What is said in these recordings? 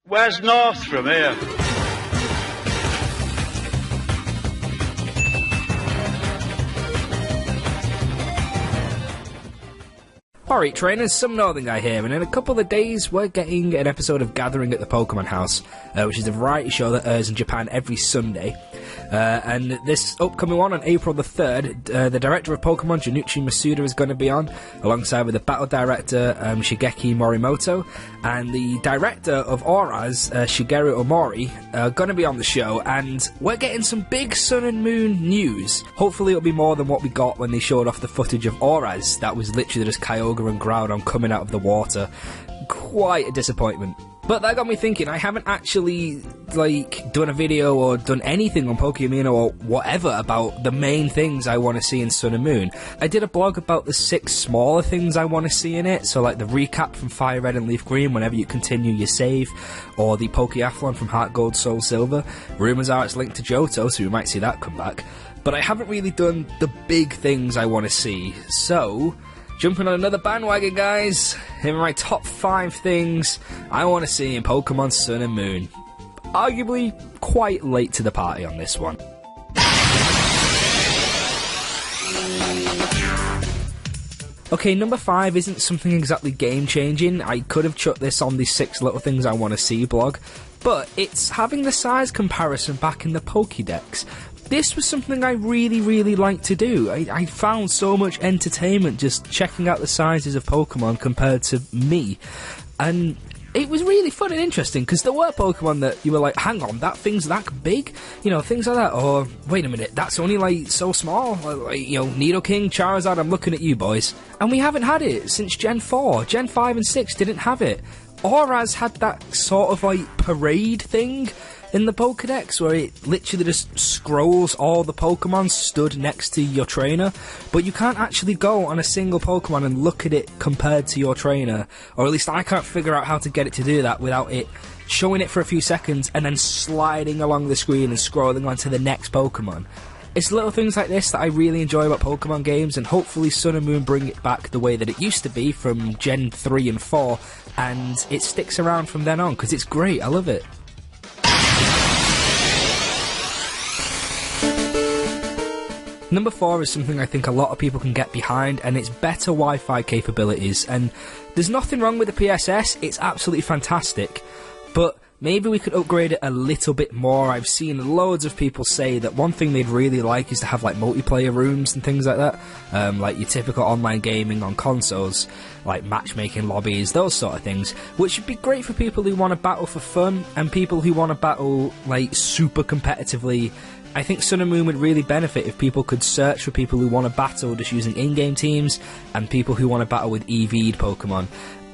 Where's north from here? Alright trainers, some Northern Guy here, and in a couple of days we're getting an episode of Gathering at the Pokemon House, which is a variety show that airs in Japan every Sunday. And this upcoming one on April the 3rd, the director of Pokemon, Junichi Masuda, is going to be on, alongside with the battle director, Shigeki Morimoto, and the director of Auras, Shigeru Omori, are going to be on the show, and we're getting some big Sun and Moon news. Hopefully it'll be more than what we got when they showed off the footage of Auras. That was literally just Kyogre and Groudon coming out of the water. Quite a disappointment. But that got me thinking, I haven't actually, done a video or done anything on Poké Amino or whatever about the main things I want to see in Sun and Moon. I did a blog about the 6 smaller things I want to see in it, so like the recap from Fire Red and Leaf Green whenever you continue your save, or the Pokéathlon from Heart Gold Soul Silver. Rumours are it's linked to Johto, so we might see that come back. But I haven't really done the big things I want to see, so jumping on another bandwagon, guys. Here are my top 5 things I want to see in Pokemon Sun and Moon. Arguably quite late to the party on this one. Okay, number 5 isn't something exactly game-changing. I could have chucked this on the 6 little things I want to see blog, but it's having the size comparison back in the Pokédex. This was something I really like to do. I found so much entertainment just checking out the sizes of Pokemon compared to me. And it was really fun and interesting, because there were Pokemon that you were like, hang on, that thing's that big? You know, things like that. Or, wait a minute, that's only like so small. Like, you know, Nidoking, Charizard, I'm looking at you boys. And we haven't had it since Gen 4. Gen 5 and 6 didn't have it. Auras had that sort of like parade thing in the Pokédex, where it literally just scrolls all the Pokemon stood next to your trainer, but you can't actually go on a single Pokemon and look at it compared to your trainer, or at least I can't figure out how to get it to do that without it showing it for a few seconds and then sliding along the screen and scrolling onto the next Pokemon. It's little things like this that I really enjoy about Pokemon games, and hopefully Sun and Moon bring it back the way that it used to be from Gen 3 and 4, and it sticks around from then on, because it's great, I love it. Number 4 is something I think a lot of people can get behind, and it's better Wi-Fi capabilities. And there's nothing wrong with the PSS, it's absolutely fantastic, but maybe we could upgrade it a little bit more. I've seen loads of people say that one thing they'd really like is to have like multiplayer rooms and things like that, like your typical online gaming on consoles, like matchmaking lobbies, those sort of things, which would be great for people who want to battle for fun and people who want to battle like super competitively. I think Sun and Moon would really benefit if people could search for people who want to battle just using in-game teams and people who want to battle with EV'd Pokemon.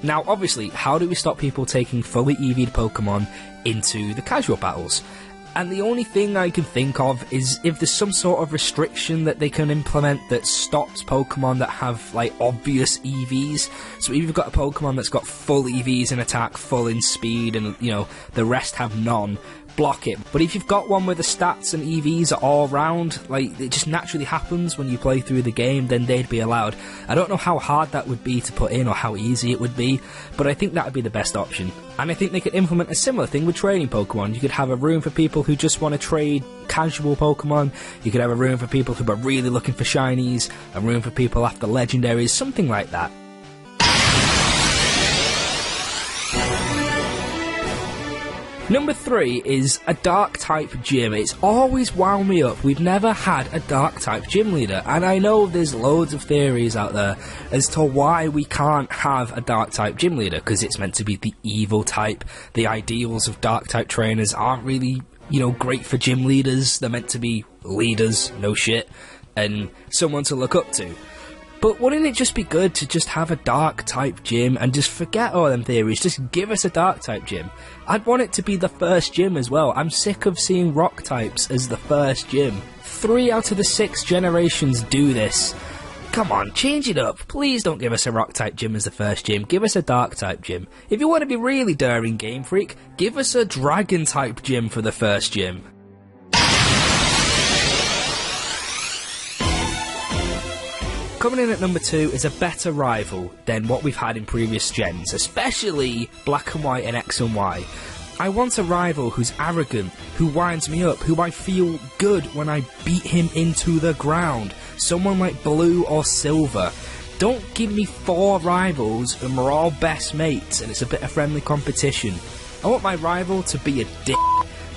Now, obviously, how do we stop people taking fully EV'd Pokemon into the casual battles? And the only thing I can think of is if there's some sort of restriction that they can implement that stops Pokemon that have, like, obvious EVs. So if you've got a Pokemon that's got full EVs in attack, full in speed, and, you know, the rest have none, block it. But if you've got one where the stats and EVs are all round, like it just naturally happens when you play through the game, then they'd be allowed. I don't know how hard that would be to put in or how easy it would be, but I think that would be the best option. And I think they could implement a similar thing with trading Pokemon. You could have a room for people who just want to trade casual Pokemon, you could have a room for people who are really looking for shinies, a room for people after legendaries, something like that. Number 3 is a Dark-type gym. It's always wound me up. We've never had a Dark-type gym leader, and I know there's loads of theories out there as to why we can't have a Dark-type gym leader, because it's meant to be the evil type. The ideals of Dark-type trainers aren't really, you know, great for gym leaders. They're meant to be leaders, no shit, and someone to look up to. But wouldn't it just be good to just have a Dark-type gym and just forget all them theories? Just give us a Dark-type gym. I'd want it to be the first gym as well. I'm sick of seeing Rock-types as the first gym. 3 out of the 6 generations do this. Come on, change it up. Please don't give us a Rock-type gym as the first gym. Give us a Dark-type gym. If you want to be really daring, Game Freak, give us a Dragon-type gym for the first gym. Coming in at number 2 is a better rival than what we've had in previous gens, especially Black and White and X and Y. I want a rival who's arrogant, who winds me up, who I feel good when I beat him into the ground. Someone like Blue or Silver. Don't give me 4 rivals and we're all best mates and it's a bit of friendly competition. I want my rival to be a dick.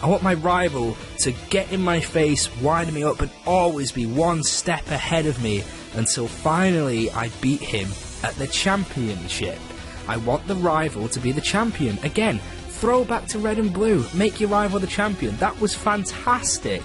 I want my rival to get in my face, wind me up and always be one step ahead of me until finally I beat him at the championship. I want the rival to be the champion. Again, throw back to Red and Blue. Make your rival the champion. That was fantastic.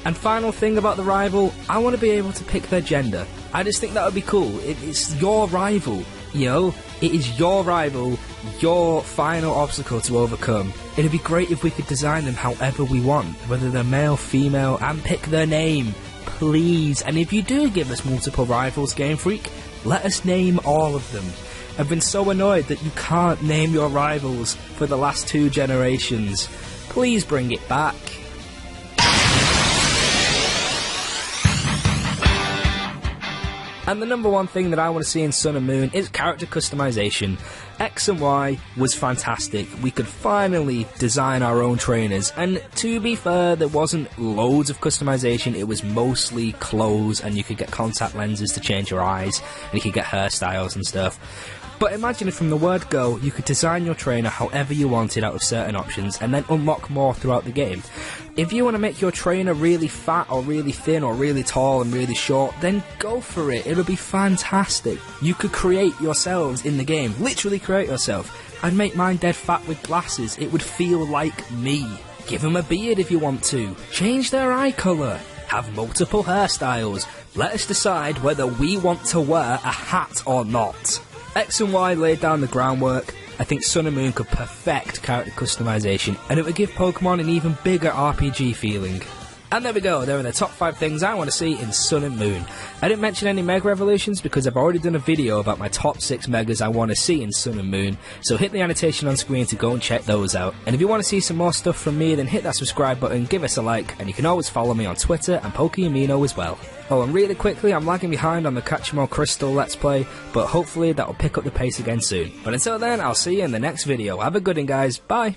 And final thing about the rival, I want to be able to pick their gender. I just think that would be cool. It's your rival, you know? It is your rival, your final obstacle to overcome. It'd be great if we could design them however we want, whether they're male, female, and pick their name, please. And if you do give us multiple rivals, Game Freak, let us name all of them. I've been so annoyed that you can't name your rivals for the last 2 generations. Please bring it back. And the number one thing that I want to see in Sun and Moon is character customization. X and Y was fantastic. We could finally design our own trainers. And to be fair, there wasn't loads of customization. It was mostly clothes, and you could get contact lenses to change your eyes, and you could get hairstyles and stuff. But imagine if from the word go, you could design your trainer however you wanted out of certain options and then unlock more throughout the game. If you want to make your trainer really fat or really thin or really tall and really short, then go for it. It'll be fantastic. You could create yourselves in the game. Literally create yourself. I'd make mine dead fat with glasses. It would feel like me. Give them a beard if you want to. Change their eye colour. Have multiple hairstyles. Let us decide whether we want to wear a hat or not. X and Y laid down the groundwork. I think Sun and Moon could perfect character customization, and it would give Pokemon an even bigger RPG feeling. And there we go, there are the top 5 things I want to see in Sun and Moon. I didn't mention any Mega Evolutions because I've already done a video about my top 6 Megas I want to see in Sun and Moon, so hit the annotation on screen to go and check those out. And if you want to see some more stuff from me, then hit that subscribe button, give us a like, and you can always follow me on Twitter and Poké Amino as well. Oh, and really quickly, I'm lagging behind on the Catch'em Crystal Let's Play, but hopefully that'll pick up the pace again soon. But until then, I'll see you in the next video. Have a good one, guys. Bye!